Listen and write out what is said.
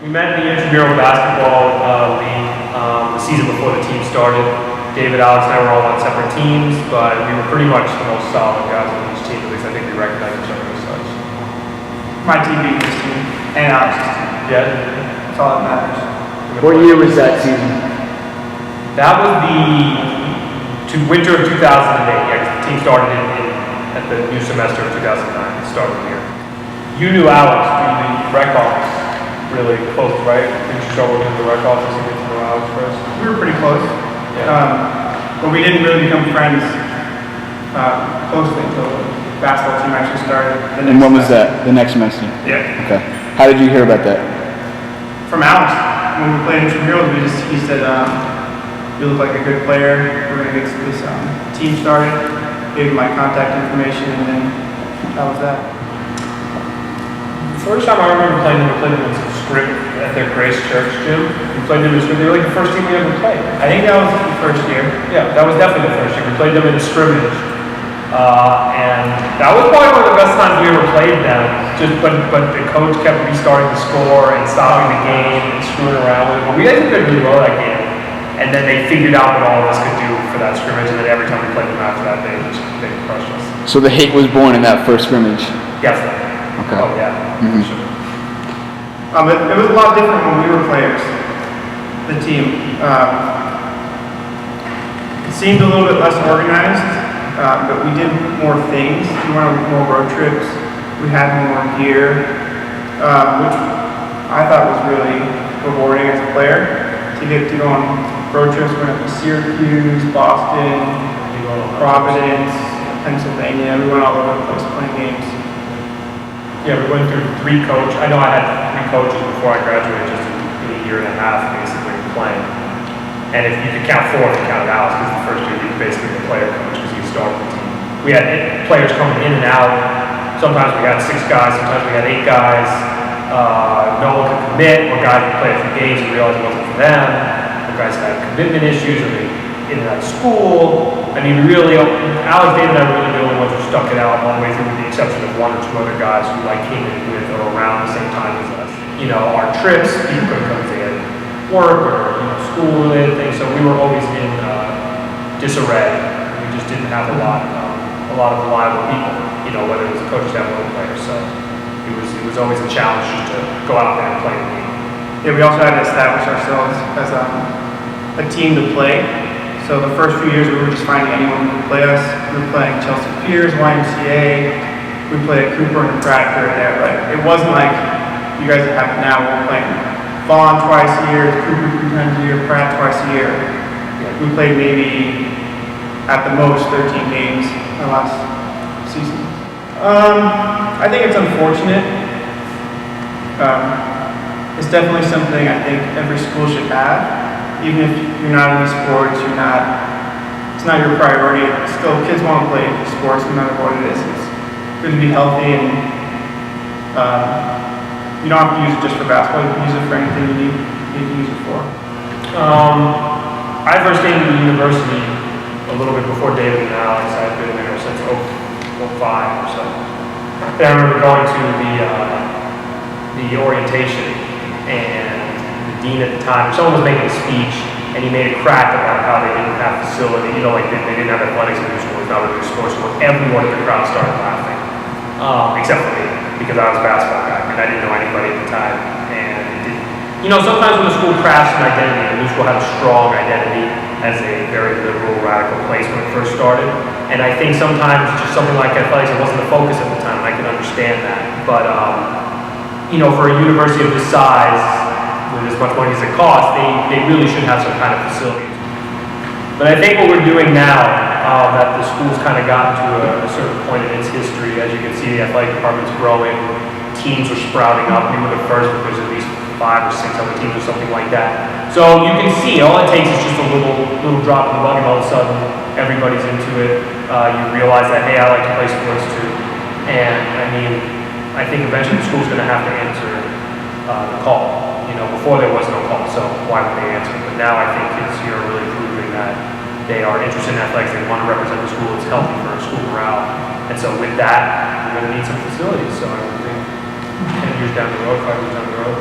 We met in the intramural basketball league the season before the team started. David, Alex, and I were all on separate teams, but we were pretty much the most solid guys on each team. At least I think we recognized each other as such. My team beat this team, and Alex's team. Yeah. That's all that matters. What year was that season? That was the winter of 2008. Yeah, 'cause the team started at the new semester of 2009. It started here. You knew Alex through the rec office really close, right? Didn't you start working in the rec office and get to know Alex first? We were pretty close. Yeah. But we didn't really become friends closely until the basketball team actually started. And when was that? The next semester? Yeah. Okay. How did you hear about that? From Alex. When we played intramurals, he said, you look like a good player. We're going to get this team started. Gave him my contact information, and then that was that. The first time I remember playing them, we played them in some scrimmage at their Grace Church gym. We played them in scrimmage. They were like the first team we ever played. I think that was the first year. Yeah, that was definitely the first year. We played them in a scrimmage. And that was probably one of the best times we ever played them. But the coach kept restarting the score and stopping the game and screwing around with it. But we actually did really well that game. And then they figured out what all of us could do for that scrimmage. And then every time we played them after that, they crushed us. So the hate was born in that first scrimmage? Yes. Okay. Oh, yeah. Mm-hmm. Sure. It was a lot different when we were players, the team. It seemed a little bit less organized, but we did more things. We went on more road trips. We had more gear, which I thought was really rewarding as a player to get to go on road trips. We went up to Syracuse, Boston, Providence, Pennsylvania. We went all over the place playing games. Yeah, we went through I know I had 3 coaches before I graduated, just in a year and a half basically playing. And if you could count 4 if you counted Alex, because the first year he was basically the player coach because he started the team. We had players coming in and out. Sometimes we had 6 guys, sometimes we had 8 guys. No one could commit, or guys would play a few games and realize it wasn't for them. Or guys had commitment issues, or they in and out of school. I mean, really, Alex, David, and I were really the only ones who stuck it out all the way through, with the exception of 1 or 2 other guys who came in with or around the same time as us. You know, our trips, people couldn't come because they had work or school-related things, so we were always in disarray. We just didn't have a lot of reliable people. You know, whether it was the coaches or other players. So it was always a challenge just to go out there and play the game. Yeah, we also had to establish ourselves as a team to play. So the first few years we were just finding anyone who would play us. We were playing Chelsea Piers, YMCA. We played Cooper and Pratt here and there, but it wasn't like you guys have it now. We're playing Vaughn twice a year, Cooper 3 times a year, Pratt twice a year. We played maybe at the most 13 games the last season. I think it's unfortunate. It's definitely something I think every school should have. Even if you're not into sports, it's not your priority. Still, kids want to play sports no matter what it is. It's good to be healthy, and you don't have to use it just for basketball. You can use it for anything you need to use it for. I first came to the university a little bit before David and Alex. I've been there since 2005 or so. And I remember going to the orientation, and the dean at the time, someone was making a speech, and he made a crack about how they didn't have facility, you know, like they didn't have athletics in their school, not really sports school. Everyone in the crowd started laughing, except for me, because I was a basketball guy, and I didn't know anybody at the time. And it didn't, you know, sometimes when the school crafts an identity, the new school had a strong identity as a very liberal, radical place when it first started. And I think sometimes just something like athletics, it wasn't the focus at the time. I can understand that, but you know, for a university of this size, with as much money as it costs, they really should have some kind of facilities. But I think what we're doing now, that the school's kind of gotten to a certain point in its history, as you can see, the athletic department's growing, teams are sprouting up. We were the first, but there's at least 5 or 6 other teams or something like that. So you can see, all it takes is just a little drop in the bucket, and all of a sudden, everybody's into it. You realize that, hey, I like to play sports too. And I mean, I think eventually the school's going to have to answer the call. You know, before there was no call, so why would they answer? But now I think kids here are really proving that they are interested in athletics. They want to represent the school. It's healthy for school morale. And so with that, we're going to need some facilities. So I would think 10 years down the road, 5 years down the road,